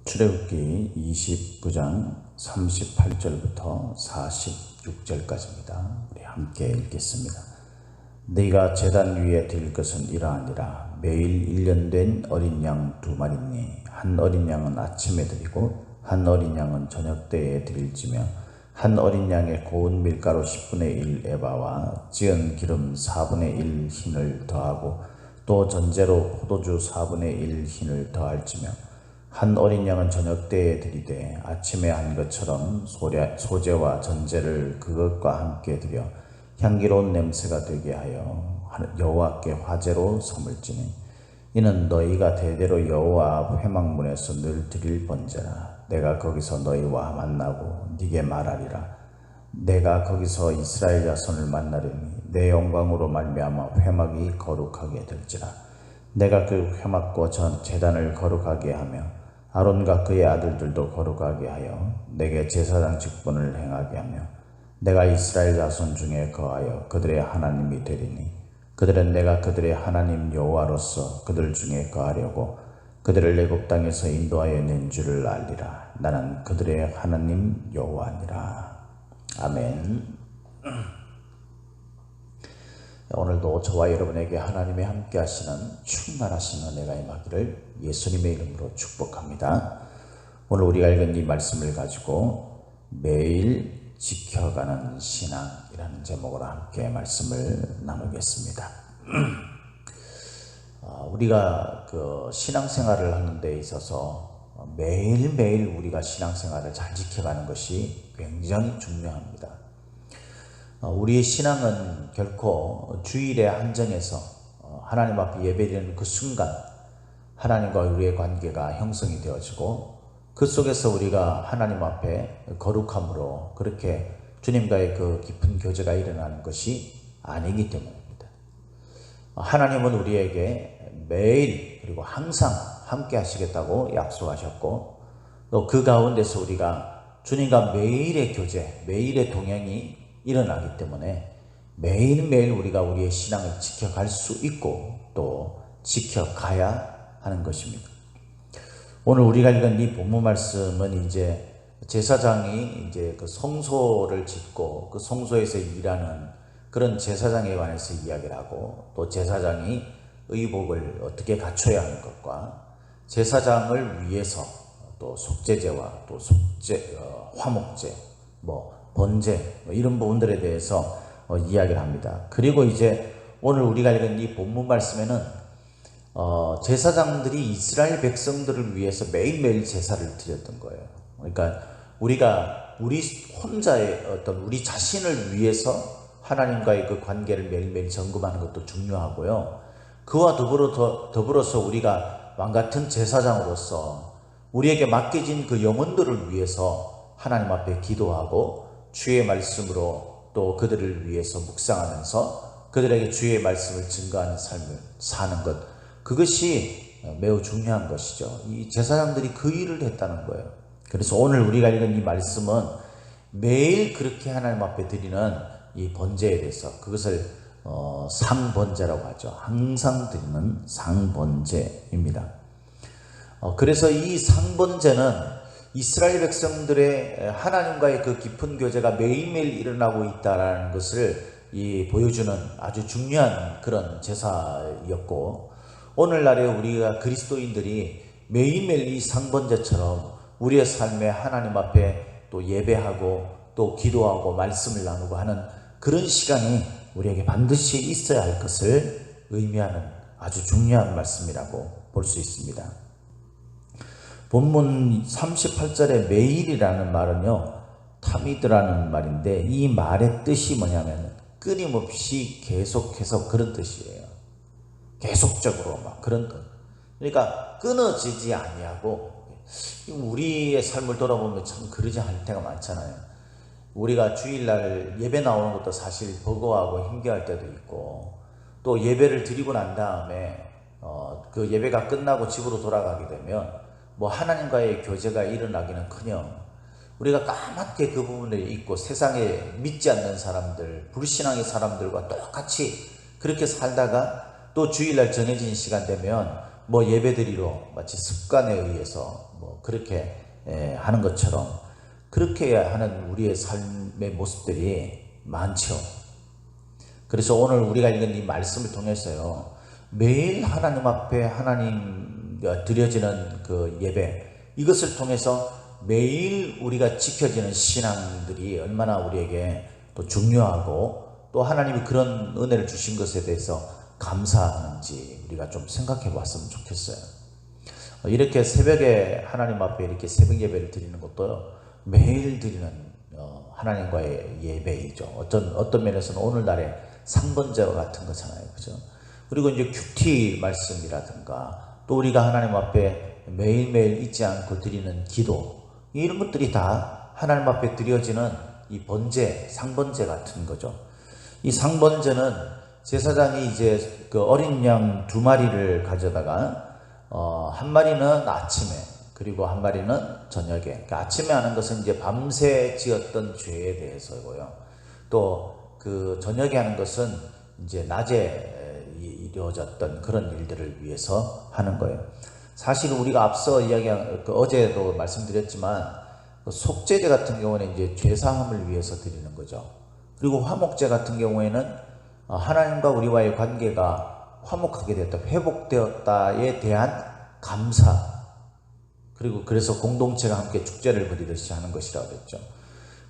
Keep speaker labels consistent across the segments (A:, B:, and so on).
A: 출애굽기 29장 38절부터 46절까지입니다. 우리 함께 읽겠습니다. 네가 제단 위에 드릴 것은 이러하니라. 매일 1년 된 어린 양 2마리니 한 어린 양은 아침에 드리고 한 어린 양은 저녁 때에 드릴지며 한 어린 양에 고운 밀가루 10분의 1 에바와 찌은 기름 4분의 1 흰을 더하고 또 전제로 포도주 4분의 1 흰을 더할지며 한 어린 양은 저녁 때에 드리되 아침에 한 것처럼 소제와 전제를 그것과 함께 드려 향기로운 냄새가 되게 하여 여호와께 화제로 섬을지니 이는 너희가 대대로 여호와 앞 회막문에서 늘 드릴 번제라. 내가 거기서 너희와 만나고 네게 말하리라. 내가 거기서 이스라엘 자손을 만나려니 내 영광으로 말미암아 회막이 거룩하게 될지라. 내가 그 회막과 전 제단을 거룩하게 하며 아론과 그의 아들들도 거룩하게 하여 내게 제사장 직분을 행하게 하며 내가 이스라엘 자손 중에 거하여 그들의 하나님이 되리니 그들은 내가 그들의 하나님 여호와로서 그들 중에 거하려고 그들을 애굽 땅에서 인도하여 낸 줄을 알리라. 나는 그들의 하나님 여호와니라. 아멘. 오늘도 저와 여러분에게 하나님이 함께 하시는 충만하신 은혜가 임하기를 예수님의 이름으로 축복합니다. 오늘 우리가 읽은 이 말씀을 가지고 매일 지켜가는 신앙이라는 제목으로 함께 말씀을 나누겠습니다. 우리가 그 신앙생활을 하는 데 있어서 매일매일 우리가 신앙생활을 잘 지켜가는 것이 굉장히 중요합니다. 우리의 신앙은 결코 주일에 한정해서 하나님 앞에 예배드리는 그 순간 하나님과 우리의 관계가 형성이 되어지고 그 속에서 우리가 하나님 앞에 거룩함으로 그렇게 주님과의 그 깊은 교제가 일어나는 것이 아니기 때문입니다. 하나님은 우리에게 매일 그리고 항상 함께 하시겠다고 약속하셨고 또 그 가운데서 우리가 주님과 매일의 교제, 매일의 동행이 일어나기 때문에 매일매일 우리가 우리의 신앙을 지켜갈 수 있고 또 지켜가야 하는 것입니다. 오늘 우리가 읽은 이 본문 말씀은 이제 제사장이 이제 그 성소를 짓고 그 성소에서 일하는 그런 제사장에 관해서 이야기를 하고 또 제사장이 의복을 어떻게 갖춰야 하는 것과 제사장을 위해서 또 속죄제와 또 화목제, 번제 이런 부분들에 대해서 이야기를 합니다. 그리고 이제 오늘 우리가 읽은 이 본문 말씀에는 제사장들이 이스라엘 백성들을 위해서 매일매일 제사를 드렸던 거예요. 그러니까 우리가 우리 혼자의 어떤 우리 자신을 위해서 하나님과의 그 관계를 매일매일 점검하는 것도 중요하고요. 그와 더불어서 우리가 왕같은 제사장으로서 우리에게 맡겨진 그 영혼들을 위해서 하나님 앞에 기도하고 주의 말씀으로 또 그들을 위해서 묵상하면서 그들에게 주의 말씀을 증거하는 삶을 사는 것, 그것이 매우 중요한 것이죠. 이 제사장들이 그 일을 했다는 거예요. 그래서 오늘 우리가 읽은 이 말씀은 매일 그렇게 하나님 앞에 드리는 이 번제에 대해서 그것을 상번제라고 하죠. 항상 드리는 상번제입니다. 그래서 이 상번제는 이스라엘 백성들의 하나님과의 그 깊은 교제가 매일매일 일어나고 있다는 것을 보여주는 아주 중요한 그런 제사였고, 오늘날에 우리가 그리스도인들이 매일매일 이 상번제처럼 우리의 삶에 하나님 앞에 또 예배하고 또 기도하고 말씀을 나누고 하는 그런 시간이 우리에게 반드시 있어야 할 것을 의미하는 아주 중요한 말씀이라고 볼 수 있습니다. 본문 38절에 매일이라는 말은요, 타미드라는 말인데 이 말의 뜻이 뭐냐면 끊임없이 계속해서 그런 뜻이에요. 계속적으로 막 그런 뜻. 그러니까 끊어지지 아니하고, 우리의 삶을 돌아보면 참 그러지 않을 때가 많잖아요. 우리가 주일날 예배 나오는 것도 사실 버거워하고 힘겨워할 때도 있고, 또 예배를 드리고 난 다음에 그 예배가 끝나고 집으로 돌아가게 되면 하나님과의 교제가 일어나기는커녕 우리가 까맣게 그 부분을 잊고 세상에 믿지 않는 사람들, 불신앙의 사람들과 똑같이 그렇게 살다가 또 주일날 정해진 시간 되면 뭐 예배드리러 마치 습관에 의해서 뭐 그렇게 하는 것처럼 그렇게 하는 우리의 삶의 모습들이 많죠. 그래서 오늘 우리가 읽은 이 말씀을 통해서요, 매일 하나님 앞에 하나님 드려지는 그 예배, 이것을 통해서 매일 우리가 지켜지는 신앙들이 얼마나 우리에게 또 중요하고 또 하나님이 그런 은혜를 주신 것에 대해서 감사하는지 우리가 좀 생각해 봤으면 좋겠어요. 이렇게 새벽에 하나님 앞에 이렇게 새벽 예배를 드리는 것도 매일 드리는 하나님과의 예배이죠. 어떤 면에서는 오늘날의 상번제와 같은 거잖아요. 그죠? 그리고 이제 큐티 말씀이라든가 또 우리가 하나님 앞에 매일매일 잊지 않고 드리는 기도, 이런 것들이 다 하나님 앞에 드려지는 이 번제, 상번제 같은 거죠. 이 상번제는 제사장이 이제 그 어린 양 2마리를 가져다가 한 마리는 아침에 그리고 한 마리는 저녁에, 그러니까 아침에 하는 것은 이제 밤새 지었던 죄에 대해서고요. 또 그 저녁에 하는 것은 이제 낮에 이루어졌던 그런 일들을 위해서 하는 거예요. 사실 우리가 앞서 이야기한 어제도 말씀드렸지만 속죄제 같은 경우는 이제 죄사함을 위해서 드리는 거죠. 그리고 화목제 같은 경우에는 하나님과 우리와의 관계가 화목하게 되었다, 회복되었다에 대한 감사, 그리고 그래서 공동체가 함께 축제를 벌이듯이 하는 것이라고 했죠.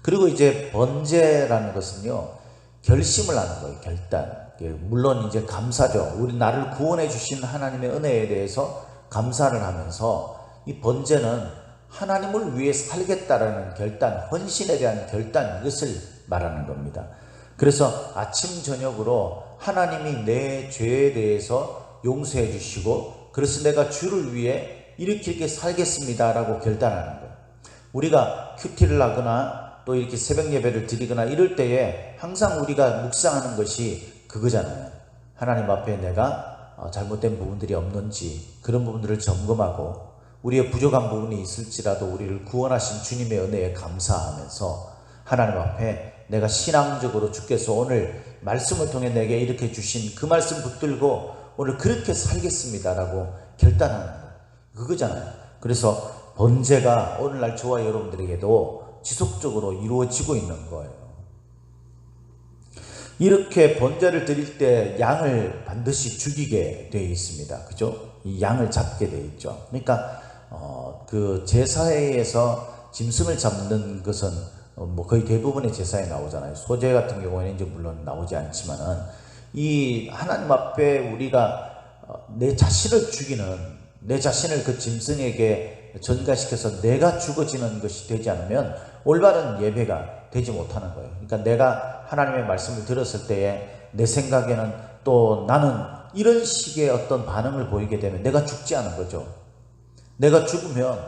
A: 그리고 이제 번제라는 것은요, 결심을 하는 거예요. 결단. 물론 이제 감사죠. 우리 나를 구원해 주신 하나님의 은혜에 대해서 감사를 하면서 이 번제는 하나님을 위해 살겠다라는 결단, 헌신에 대한 결단, 이것을 말하는 겁니다. 그래서 아침 저녁으로 하나님이 내 죄에 대해서 용서해 주시고 그래서 내가 주를 위해 이렇게 살겠습니다라고 결단하는 거예요. 우리가 큐티를 하거나 또 이렇게 새벽 예배를 드리거나 이럴 때에 항상 우리가 묵상하는 것이 그거잖아요. 하나님 앞에 내가 잘못된 부분들이 없는지 그런 부분들을 점검하고 우리의 부족한 부분이 있을지라도 우리를 구원하신 주님의 은혜에 감사하면서 하나님 앞에 내가 신앙적으로 주께서 오늘 말씀을 통해 내게 이렇게 주신 그 말씀 붙들고 오늘 그렇게 살겠습니다라고 결단하는 거, 그거잖아요. 그래서 번제가 오늘날 저와 여러분들에게도 지속적으로 이루어지고 있는 거예요. 이렇게 번제를 드릴 때 양을 반드시 죽이게 되어 있습니다. 그죠? 이 양을 잡게 되어 있죠. 그러니까 그 제사회에서 짐승을 잡는 것은 뭐 거의 대부분의 제사에 나오잖아요. 소제 같은 경우에는 이제 물론 나오지 않지만은 이 하나님 앞에 우리가 내 자신을 죽이는, 내 자신을 그 짐승에게 전가시켜서 내가 죽어지는 것이 되지 않으면 올바른 예배가 되지 못하는 거예요. 그러니까 내가 하나님의 말씀을 들었을 때에 내 생각에는 또 나는 이런 식의 어떤 반응을 보이게 되면 내가 죽지 않은 거죠. 내가 죽으면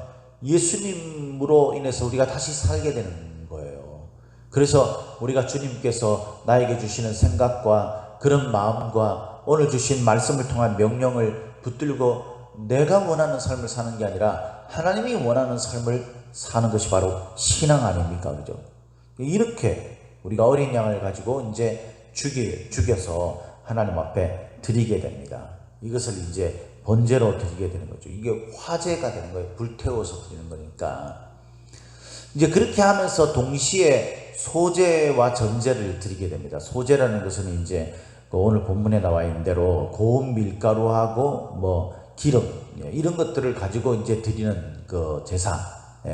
A: 예수님으로 인해서 우리가 다시 살게 되는 거예요. 그래서 우리가 주님께서 나에게 주시는 생각과 그런 마음과 오늘 주신 말씀을 통한 명령을 붙들고 내가 원하는 삶을 사는 게 아니라 하나님이 원하는 삶을 사는 것이 바로 신앙 아닙니까? 그죠? 이렇게 우리가 어린 양을 가지고 이제 죽여서 하나님 앞에 드리게 됩니다. 이것을 이제 번제로 드리게 되는 거죠. 이게 화제가 되는 거예요. 불태워서 드리는 거니까. 이제 그렇게 하면서 동시에 소제와 전제를 드리게 됩니다. 소제라는 것은 이제 오늘 본문에 나와 있는 대로 고운 밀가루하고 뭐 기름, 이런 것들을 가지고 이제 드리는 그 제사,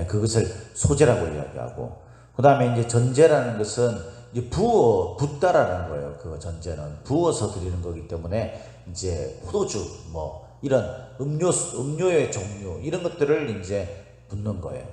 A: 그것을 소제라고 이야기하고, 그 다음에 이제 전제라는 것은 이제 붓다라는 거예요. 그 전제는 부어서 드리는 거기 때문에 이제 포도주, 뭐 이런 음료의 종류, 이런 것들을 이제 붓는 거예요.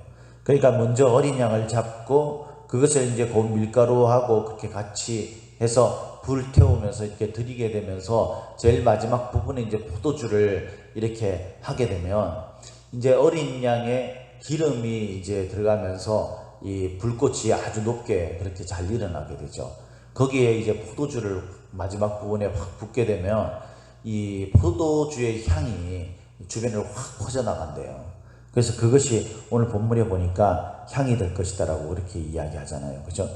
A: 그러니까 먼저 어린 양을 잡고 그것을 이제 고운 밀가루하고 그렇게 같이 해서 불 태우면서 이렇게 드리게 되면서 제일 마지막 부분에 이제 포도주를 이렇게 하게 되면 이제 어린 양의 기름이 이제 들어가면서 이 불꽃이 아주 높게 그렇게 잘 일어나게 되죠. 거기에 이제 포도주를 마지막 부분에 확 붓게 되면 이 포도주의 향이 주변으로 확 퍼져나간대요. 그래서 그것이 오늘 본문에 보니까 향이 될 것이다라고 그렇게 이야기하잖아요. 그죠?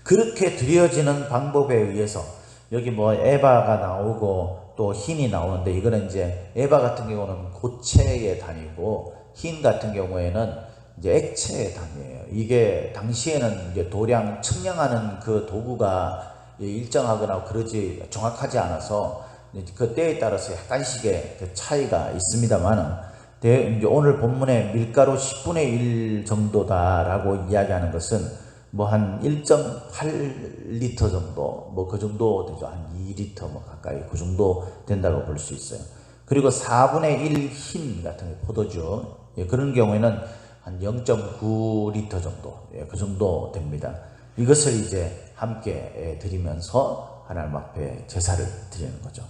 A: 그렇게 드려지는 방법에 의해서 여기 뭐 에바가 나오고 또 흰이 나오는데, 이거는 이제 에바 같은 경우는 고체의 단위고 흰 같은 경우에는 이제 액체의 단위예요. 이게 당시에는 이제 도량 측량하는 그 도구가 일정하거나 그러지 정확하지 않아서 그 때에 따라서 약간씩의 그 차이가 있습니다만은, 이제 오늘 본문에 밀가루 10분의 1 정도다라고 이야기하는 것은 뭐 한 1.8리터 정도, 뭐 그 정도 되죠. 한 2리터 뭐 가까이 그 정도 된다고 볼 수 있어요. 그리고 4분의 1 흰 같은 게 포도주, 그런 경우에는 한 0.9리터 정도, 그 정도 됩니다. 이것을 이제 함께 드리면서 하나님 앞에 제사를 드리는 거죠.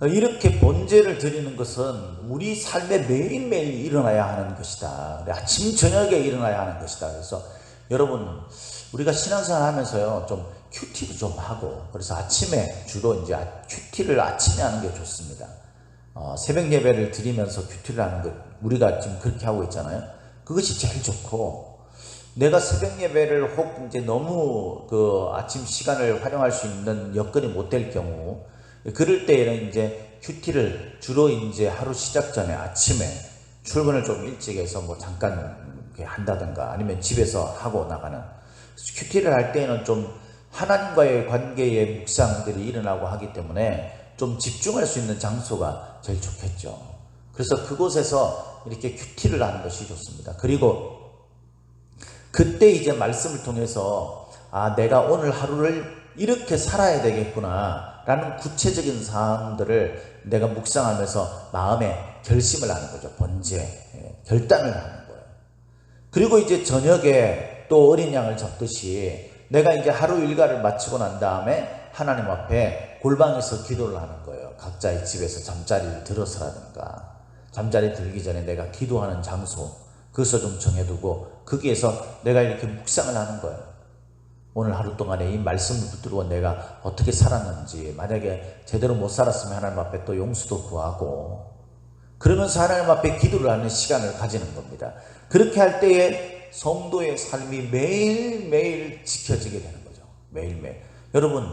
A: 이렇게 번제를 드리는 것은 우리 삶에 매일매일 일어나야 하는 것이다. 아침 저녁에 일어나야 하는 것이다. 그래서 여러분, 우리가 신앙생활 하면서요, 좀 큐티도 좀 하고, 그래서 아침에 주로 이제 큐티를 아침에 하는 게 좋습니다. 새벽 예배를 드리면서 큐티를 하는 것, 우리가 지금 그렇게 하고 있잖아요. 그것이 제일 좋고, 내가 새벽 예배를 혹 이제 너무 그 아침 시간을 활용할 수 있는 여건이 못 될 경우, 그럴 때에는 이제 큐티를 주로 이제 하루 시작 전에 아침에 출근을 좀 일찍 해서 뭐 잠깐 한다든가 아니면 집에서 하고 나가는, 큐티를 할 때에는 좀 하나님과의 관계의 묵상들이 일어나고 하기 때문에 좀 집중할 수 있는 장소가 제일 좋겠죠. 그래서 그곳에서 이렇게 큐티를 하는 것이 좋습니다. 그리고 그때 이제 말씀을 통해서 내가 오늘 하루를 이렇게 살아야 되겠구나 라는 구체적인 사항들을 내가 묵상하면서 마음에 결심을 하는 거죠. 번제, 결단을 하는 거예요. 그리고 이제 저녁에 또 어린 양을 잡듯이 내가 이제 하루 일과를 마치고 난 다음에 하나님 앞에 골방에서 기도를 하는 거예요. 각자의 집에서 잠자리를 들어서라든가, 잠자리 들기 전에 내가 기도하는 장소, 그것을 좀 정해두고 거기에서 내가 이렇게 묵상을 하는 거예요. 오늘 하루 동안에 이 말씀을 붙들고 내가 어떻게 살았는지, 만약에 제대로 못 살았으면 하나님 앞에 또 용서도 구하고, 그러면서 하나님 앞에 기도를 하는 시간을 가지는 겁니다. 그렇게 할 때에 성도의 삶이 매일매일 지켜지게 되는 거죠. 매일매일. 여러분,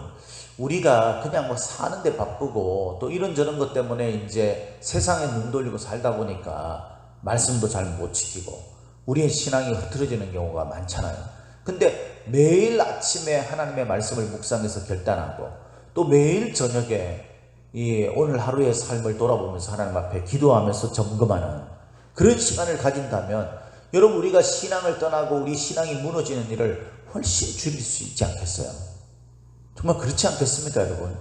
A: 우리가 그냥 뭐 사는데 바쁘고 또 이런저런 것 때문에 이제 세상에 눈 돌리고 살다 보니까 말씀도 잘 못 지키고 우리의 신앙이 흐트러지는 경우가 많잖아요. 근데 매일 아침에 하나님의 말씀을 묵상해서 결단하고, 또 매일 저녁에 오늘 하루의 삶을 돌아보면서 하나님 앞에 기도하면서 점검하는 그런 시간을 가진다면, 여러분, 우리가 신앙을 떠나고 우리 신앙이 무너지는 일을 훨씬 줄일 수 있지 않겠어요? 정말 그렇지 않겠습니까, 여러분?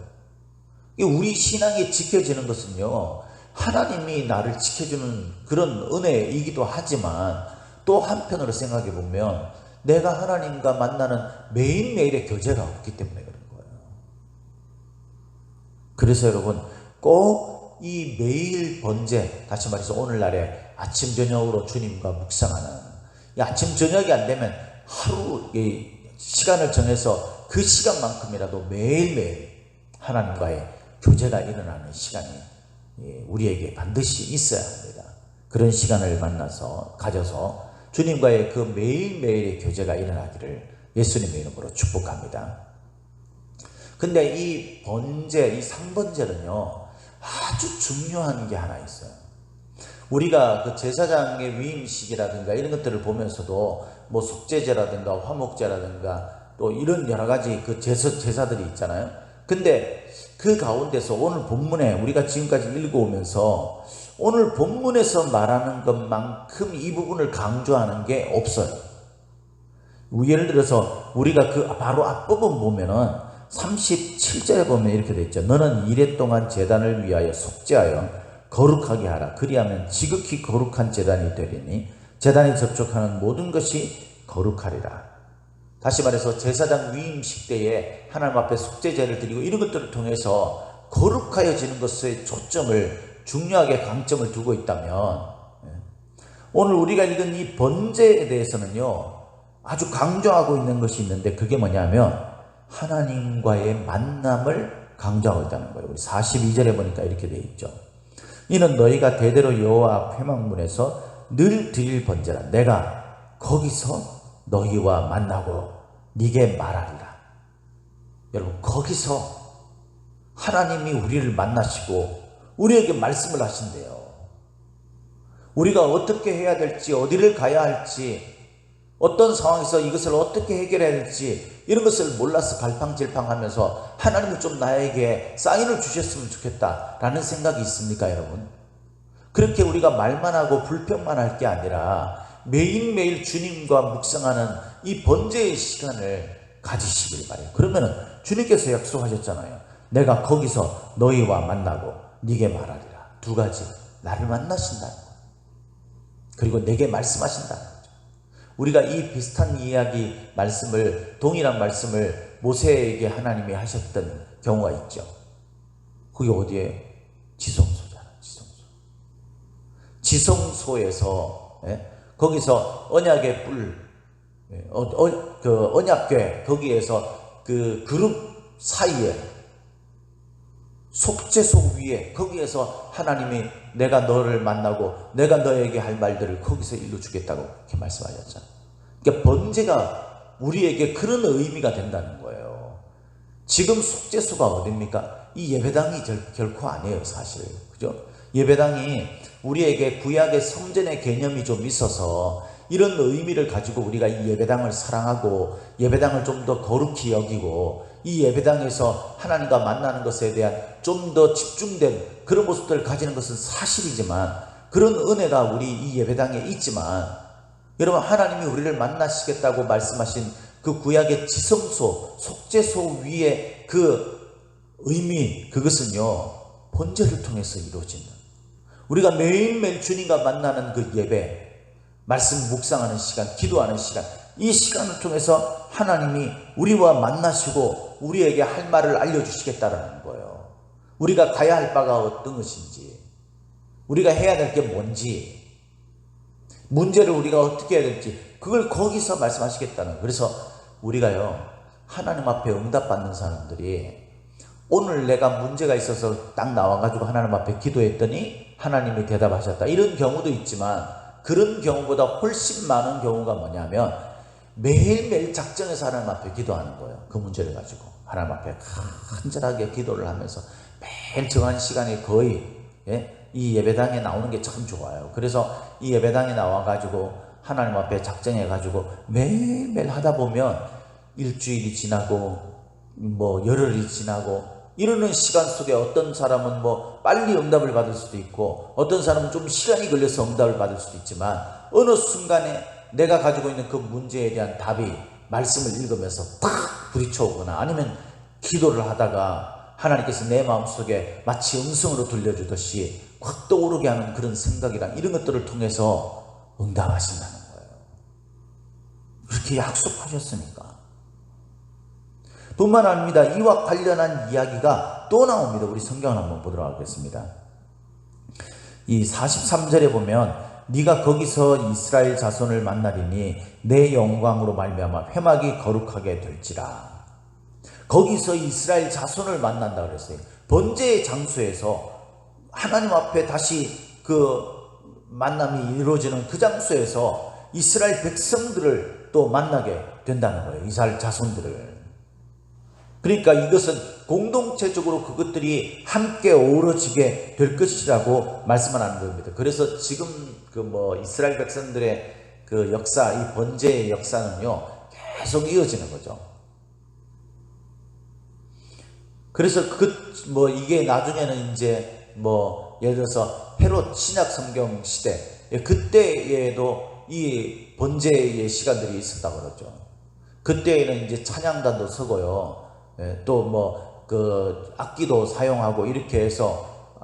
A: 우리 신앙이 지켜지는 것은요, 하나님이 나를 지켜주는 그런 은혜이기도 하지만, 또 한편으로 생각해 보면 내가 하나님과 만나는 매일매일의 교제가 없기 때문에 그런 거예요. 그래서 여러분, 꼭 이 매일 번제, 다시 말해서 오늘날에 아침 저녁으로 주님과 묵상하는, 이 아침 저녁이 안 되면 하루 시간을 정해서 그 시간만큼이라도 매일매일 하나님과의 교제가 일어나는 시간이 우리에게 반드시 있어야 합니다. 그런 시간을 가져서 주님과의 그 매일매일의 교제가 일어나기를 예수님의 이름으로 축복합니다. 근데 이 번제, 이 상번제는요, 아주 중요한 게 하나 있어요. 우리가 그 제사장의 위임식이라든가 이런 것들을 보면서도 뭐 속죄제라든가 화목제라든가 또 이런 여러 가지 그 제사들이 있잖아요. 근데 그 가운데서 오늘 본문에 우리가 지금까지 읽어오면서 오늘 본문에서 말하는 것만큼 이 부분을 강조하는 게 없어요. 예를 들어서 우리가 그 바로 앞부분 보면은 37절에 보면 이렇게 되어 있죠. 너는 이레 동안 제단을 위하여 속죄하여 거룩하게 하라. 그리하면 지극히 거룩한 제단이 되리니 제단에 접촉하는 모든 것이 거룩하리라. 다시 말해서 제사장 위임식 때에 하나님 앞에 속죄제를 드리고 이런 것들을 통해서 거룩하여지는 것에 초점을 중요하게 강점을 두고 있다면, 오늘 우리가 읽은 이 번제에 대해서는요 아주 강조하고 있는 것이 있는데, 그게 뭐냐면 하나님과의 만남을 강조하고 있다는 거예요. 우리 42절에 보니까 이렇게 되어 있죠. 이는 너희가 대대로 여호와 앞 회막문에서 늘 드릴 번제라. 내가 거기서 너희와 만나고 네게 말하리라. 여러분, 거기서 하나님이 우리를 만나시고 우리에게 말씀을 하신대요. 우리가 어떻게 해야 될지, 어디를 가야 할지, 어떤 상황에서 이것을 어떻게 해결해야 될지 이런 것을 몰라서 갈팡질팡하면서 하나님이 좀 나에게 사인을 주셨으면 좋겠다라는 생각이 있습니까, 여러분? 그렇게 우리가 말만 하고 불평만 할 게 아니라 매일매일 주님과 묵상하는 이 번제의 시간을 가지시길 바래요. 그러면은 주님께서 약속하셨잖아요. 내가 거기서 너희와 만나고 네게 말하리라. 두 가지, 나를 만나신다는 거, 그리고 내게 말씀하신다는 거죠. 우리가 이 비슷한 이야기 말씀을, 동일한 말씀을 모세에게 하나님이 하셨던 경우가 있죠. 그게 어디에요? 지성소잖아요. 지성소에서, 거기서 언약의 뿔, 그 언약궤, 거기에서 그 그룹 사이에 속죄소 위에, 거기에서 하나님이 내가 너를 만나고 내가 너에게 할 말들을 거기서 일러주겠다고 이렇게 말씀하셨잖아요. 그러니까 번제가 우리에게 그런 의미가 된다는 거예요. 지금 속죄소가 어딥니까? 이 예배당이 결코 아니에요, 사실. 그죠? 예배당이 우리에게 구약의 성전의 개념이 좀 있어서 이런 의미를 가지고 우리가 이 예배당을 사랑하고 예배당을 좀 더 거룩히 여기고 이 예배당에서 하나님과 만나는 것에 대한 좀 더 집중된 그런 모습들을 가지는 것은 사실이지만, 그런 은혜가 우리 이 예배당에 있지만, 여러분, 하나님이 우리를 만나시겠다고 말씀하신 그 구약의 지성소, 속죄소 위에 그 의미, 그것은요 번제를 통해서 이루어지는, 우리가 매일매일 주님과 만나는 그 예배, 말씀 묵상하는 시간, 기도하는 시간, 이 시간을 통해서 하나님이 우리와 만나시고 우리에게 할 말을 알려주시겠다라는 거예요. 우리가 가야 할 바가 어떤 것인지, 우리가 해야 될 게 뭔지, 문제를 우리가 어떻게 해야 될지, 그걸 거기서 말씀하시겠다는 거예요. 그래서 우리가요, 하나님 앞에 응답받는 사람들이, 오늘 내가 문제가 있어서 딱 나와가지고 하나님 앞에 기도했더니 하나님이 대답하셨다, 이런 경우도 있지만, 그런 경우보다 훨씬 많은 경우가 뭐냐면 매일매일 작정해서 하나님 앞에 기도하는 거예요. 그 문제를 가지고 하나님 앞에 간절하게 기도를 하면서 매일 정한 시간에 거의, 이 예배당에 나오는 게 참 좋아요. 그래서 이 예배당에 나와가지고 하나님 앞에 작정해가지고 매일매일 하다 보면 일주일이 지나고 뭐 열흘이 지나고 이러는 시간 속에 어떤 사람은 뭐 빨리 응답을 받을 수도 있고 어떤 사람은 좀 시간이 걸려서 응답을 받을 수도 있지만, 어느 순간에 내가 가지고 있는 그 문제에 대한 답이 말씀을 읽으면서 탁 부딪혀오거나, 아니면 기도를 하다가 하나님께서 내 마음속에 마치 음성으로 들려주듯이 확 떠오르게 하는 그런 생각이랑 이런 것들을 통해서 응답하신다는 거예요. 그렇게 약속하셨으니까. 뿐만 아닙니다. 이와 관련한 이야기가 또 나옵니다. 우리 성경을 한번 보도록 하겠습니다. 이 43절에 보면 네가 거기서 이스라엘 자손을 만나리니 내 영광으로 말미암아 회막이 거룩하게 될지라. 거기서 이스라엘 자손을 만난다 그랬어요. 번제의 장소에서 하나님 앞에 다시 그 만남이 이루어지는 그 장소에서 이스라엘 백성들을 또 만나게 된다는 거예요. 이스라엘 자손들을. 그러니까 이것은 공동체적으로 그것들이 함께 어우러지게 될 것이라고 말씀을 하는 겁니다. 그래서 지금 그 이스라엘 백성들의 그 역사, 이 번제의 역사는요 계속 이어지는 거죠. 그래서 이게 나중에는 이제 예를 들어서 헤롯 신약 성경 시대, 그때에도 이 번제의 시간들이 있었다고 그러죠. 그때에는 이제 찬양단도 서고요. 또 그 악기도 사용하고 이렇게 해서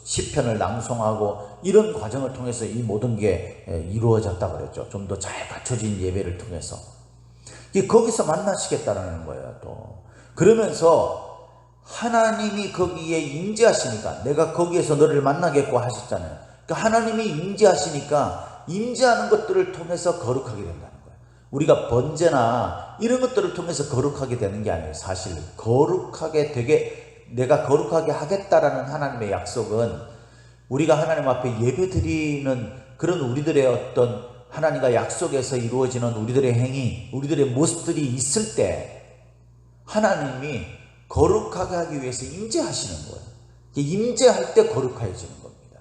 A: 시편을 낭송하고 이런 과정을 통해서 이 모든 게 이루어졌다고 그랬죠. 좀 더 잘 갖춰진 예배를 통해서. 거기서 만나시겠다라는 거예요. 또 그러면서 하나님이 거기에 임재하시니까, 내가 거기에서 너를 만나겠고 하셨잖아요. 그러니까 하나님이 임재하시니까 임재하는 것들을 통해서 거룩하게 된다는 거예요. 우리가 번제나 이런 것들을 통해서 거룩하게 되는 게 아니에요. 사실 거룩하게 되게, 내가 거룩하게 하겠다라는 하나님의 약속은 우리가 하나님 앞에 예배드리는 그런 우리들의 어떤 하나님과 약속에서 이루어지는 우리들의 행위, 우리들의 모습들이 있을 때 하나님이 거룩하게 하기 위해서 임재하시는 거예요. 임재할 때 거룩해지는 겁니다.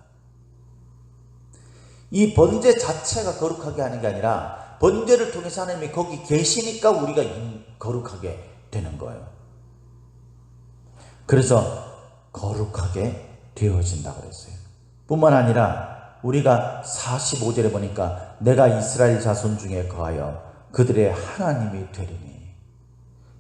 A: 이 번제 자체가 거룩하게 하는 게 아니라 번제를 통해서 하나님이 거기 계시니까 우리가 거룩하게 되는 거예요. 그래서 거룩하게 되어진다고 그랬어요. 뿐만 아니라 우리가 45절에 보니까 내가 이스라엘 자손 중에 거하여 그들의 하나님이 되리니.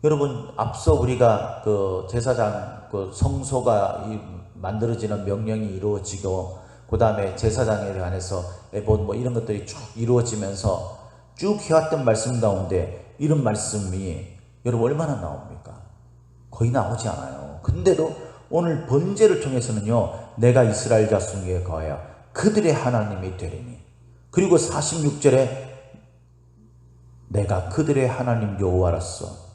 A: 여러분, 앞서 우리가 그 제사장 그 성소가 만들어지는 명령이 이루어지고 그 다음에 제사장에 관해서 에봇 뭐 이런 것들이 쭉 이루어지면서 쭉 해왔던 말씀 가운데 이런 말씀이 여러분 얼마나 나옵니까? 거의 나오지 않아요. 근데도 오늘 번제를 통해서는요, 내가 이스라엘 자손 중에 거하여 그들의 하나님이 되리니. 그리고 46절에 내가 그들의 하나님 여호와로서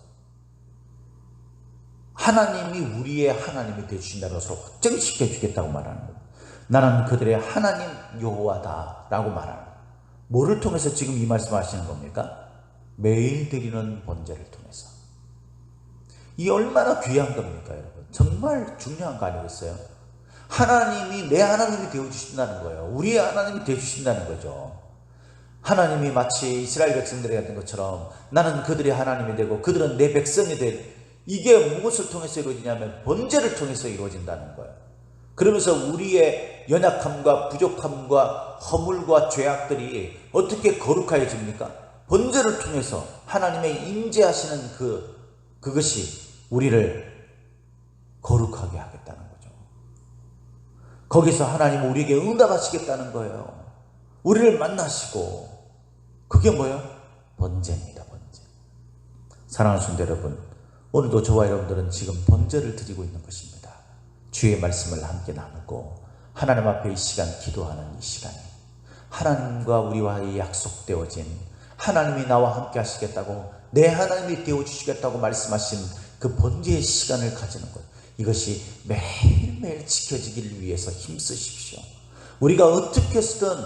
A: 하나님이 우리의 하나님이 되주신다는 것을 확정시켜 주겠다고 말하는 거예요. 나는 그들의 하나님 여호와다 라고 말하는 거예요. 뭐를 통해서 지금 이 말씀하시는 겁니까? 매일 드리는 번제를 통해서. 이 얼마나 귀한 겁니까, 여러분? 정말 중요한 거 아니겠어요? 하나님이 내 하나님이 되어주신다는 거예요. 우리의 하나님이 되어주신다는 거죠. 하나님이 마치 이스라엘 백성들이 했던 것처럼 나는 그들의 하나님이 되고 그들은 내 백성이 될, 이게 무엇을 통해서 이루어지냐면 번제를 통해서 이루어진다는 거예요. 그러면서 우리의 연약함과 부족함과 허물과 죄악들이 어떻게 거룩해집니까? 번제를 통해서 하나님의 임재하시는 그것이 우리를 거룩하게 하겠다는 거죠. 거기서 하나님은 우리에게 응답하시겠다는 거예요. 우리를 만나시고. 그게 뭐예요? 번제입니다. 번제. 사랑하는 성도 여러분, 오늘도 저와 여러분들은 지금 번제를 드리고 있는 것입니다. 주의 말씀을 함께 나누고 하나님 앞에 이 시간 기도하는 이 시간에 하나님과 우리와의 약속되어진, 하나님이 나와 함께 하시겠다고, 내 하나님이 되어주시겠다고 말씀하신 그 번제의 시간을 가지는 것, 이것이 매일매일 지켜지기를 위해서 힘쓰십시오. 우리가 어떻게 해서든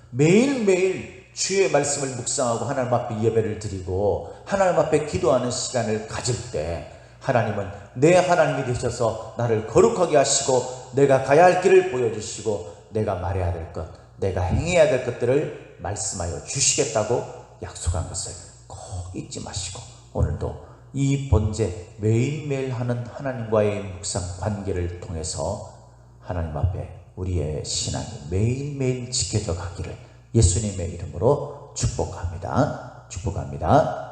A: 매일매일 주의 말씀을 묵상하고 하나님 앞에 예배를 드리고 하나님 앞에 기도하는 시간을 가질 때 하나님은 내 하나님이 되셔서 나를 거룩하게 하시고 내가 가야 할 길을 보여주시고 내가 말해야 될 것, 내가 행해야 될 것들을 말씀하여 주시겠다고 약속한 것을 꼭 잊지 마시고 오늘도 이 번제 매일매일 하는 하나님과의 묵상 관계를 통해서 하나님 앞에 우리의 신앙이 매일매일 지켜져 가기를 예수님의 이름으로 축복합니다. 축복합니다.